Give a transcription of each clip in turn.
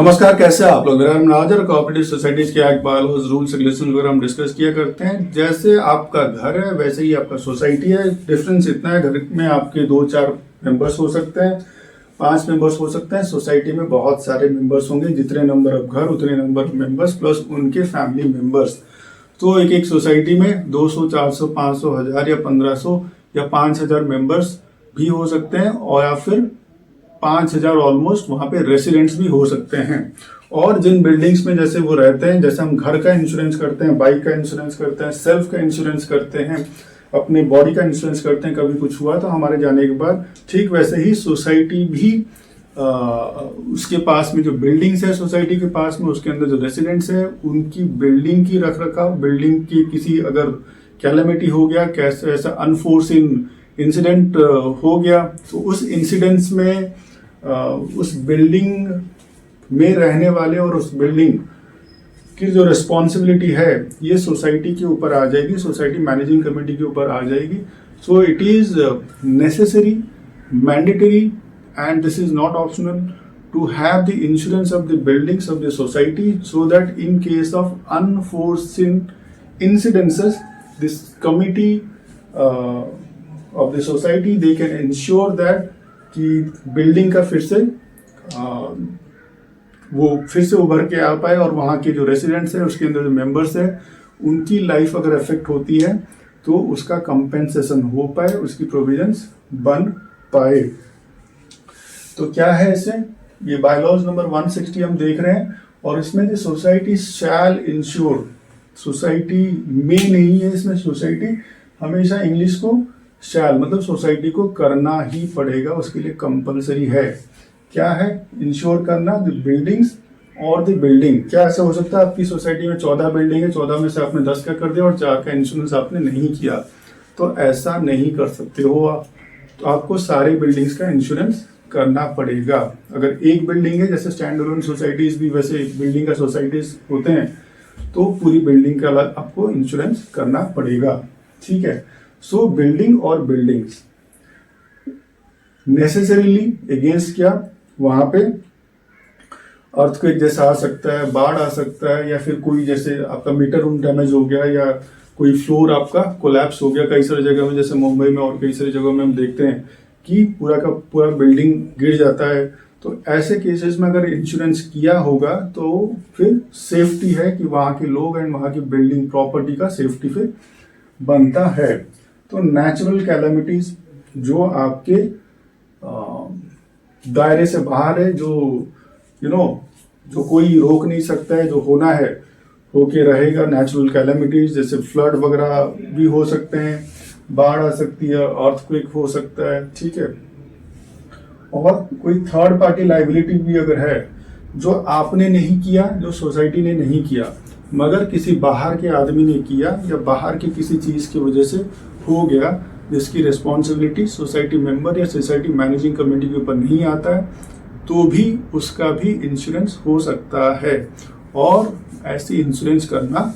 नमस्कार, कैसे हैं आप लोग। मेरा नाम राज और कोऑपरेटिव सोसाइटीज के एक्ट बायलॉज रूल्स रेगुलेशन वगैरह हम डिस्कस किया करते हैं। जैसे आपका घर है वैसे ही आपका सोसाइटी है। डिफरेंस इतना है, घर में आपके 2-4 मेंबर्स हो सकते हैं, 5 मेंबर्स हो सकते हैं। सोसाइटी में बहुत सारे मेंबर्स होंगे, जितने नंबर ऑफ घर उतने नंबर ऑफ मेंबर्स प्लस उनके फैमिली मेंबर्स। तो एक सोसाइटी में 200, 400, 500, 1000 या 1500 या 5000 मेंबर्स भी हो सकते हैं, और या फिर 5000 ऑलमोस्ट वहां पे रेसिडेंट्स भी हो सकते हैं। और जिन बिल्डिंग्स में जैसे वो रहते हैं, जैसे हम घर का इंश्योरेंस करते हैं, बाइक का इंश्योरेंस करते हैं, सेल्फ का इंश्योरेंस करते हैं, अपने बॉडी का इंश्योरेंस करते हैं, कभी कुछ हुआ तो हमारे जाने के बाद, ठीक वैसे ही सोसाइटी भी उसके पास में जो बिल्डिंग्स है सोसाइटी के पास में, उसके अंदर जो रेसिडेंट्स है, उनकी बिल्डिंग की रख रखाव, बिल्डिंग की किसी अगर कैलेमिटी हो गया, कैसे ऐसा अनफोर्सिन इंसिडेंट हो गया, तो उस इंसिडेंट्स में उस बिल्डिंग में रहने वाले और उस बिल्डिंग की जो रिस्पॉन्सिबिलिटी है ये सोसाइटी के ऊपर आ जाएगी, सोसाइटी मैनेजिंग कमेटी के ऊपर आ जाएगी। So it is necessary, mandatory and this is not optional to have the insurance of the buildings of the society, so that in case of unforeseen incidences, this committee of the society, they can ensure that कि building का फिर से वो फिर से उभर के आ पाए, और वहाँ के जो रेसिडेंट्स है, उसके अंदर जो मेंबर्स है, उनकी लाइफ अगर अफेक्ट होती है तो उसका कंपेंसेशन हो पाए, उसकी प्रोविजंस बन पाए। तो क्या है इसे, ये बायलॉज नंबर 160 हम देख रहे हैं, और इसमें जो सोसाइटी शैल इंश्योर, सोसाइटी में नहीं है इसमें, सोसाइटी हमेशा इंग्लिश को शैल, मतलब सोसाइटी को करना ही पड़ेगा, उसके लिए कंपलसरी है। क्या है इंश्योर करना, द बिल्डिंग्स और द बिल्डिंग। क्या ऐसा हो सकता है आपकी सोसाइटी में 14 बिल्डिंग है, 14 में से आपने 10 का कर दिया और 4 का इंश्योरेंस आपने नहीं किया, तो ऐसा नहीं कर सकते हो आप। तो आपको सारे बिल्डिंग्स का इंश्योरेंस करना पड़ेगा। अगर एक बिल्डिंग है, जैसे स्टैंड अलोन सोसाइटीज भी वैसे बिल्डिंग का सोसाइटीज होते हैं, तो पूरी बिल्डिंग का आपको इंश्योरेंस करना पड़ेगा। ठीक है। सो बिल्डिंग और बिल्डिंग्स नेसेसरीली अगेंस्ट क्या, वहां पे अर्थक्वेक जैसा आ सकता है, बाढ़ आ सकता है, या फिर कोई जैसे आपका मीटर रूम डैमेज हो गया, या कोई फ्लोर आपका कोलैप्स हो गया। कई सारी जगह में, जैसे मुंबई में और कई सारी जगहों में हम देखते हैं कि पूरा का पूरा बिल्डिंग गिर जाता है। तो ऐसे केसेस में अगर इंश्योरेंस किया होगा तो फिर सेफ्टी है कि वहां के लोग एंड वहां की बिल्डिंग प्रॉपर्टी का सेफ्टी फिर बनता है। तो नेचुरल कैलेमिटीज जो आपके दायरे से बाहर है, जो जो कोई रोक नहीं सकता है, जो होना है होके रहेगा। नेचुरल कैलेमिटीज जैसे फ्लड वगैरह भी हो सकते हैं, बाढ़ आ सकती है, अर्थक्वेक हो सकता है। ठीक है। और कोई थर्ड पार्टी लायबिलिटी भी अगर है, जो आपने नहीं किया, जो सोसाइटी ने नहीं किया, मगर किसी बाहर के आदमी ने किया, या बाहर की किसी चीज की वजह से हो गया, जिसकी रिस्पॉन्सिबिलिटी सोसाइटी मेंबर या सोसाइटी मैनेजिंग कमेटी के ऊपर नहीं आता है, तो भी उसका भी इंश्योरेंस हो सकता है। और ऐसी इंश्योरेंस करना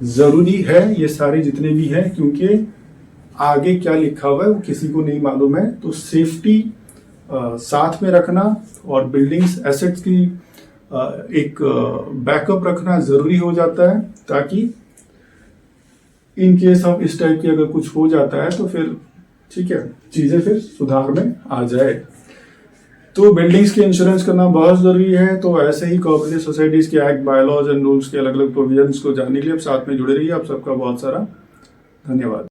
जरूरी है, ये सारे जितने भी हैं, क्योंकि आगे क्या लिखा हुआ है वो किसी को नहीं मालूम है। तो सेफ्टी साथ में रखना और बिल्डिंग्स एसेट्स की एक बैकअप रखना जरूरी हो जाता है, ताकि इन केस ऑफ इस टाइप की अगर कुछ हो जाता है तो फिर ठीक है, चीजें फिर सुधार में आ जाए। तो बिल्डिंग्स के इंश्योरेंस करना बहुत जरूरी है। तो ऐसे ही कोऑपरेटिव सोसाइटीज के एक्ट, बायलॉज एंड रूल्स के अलग अलग प्रोविजंस को जानने के लिए आप साथ में जुड़े रहिए। आप सबका बहुत सारा धन्यवाद।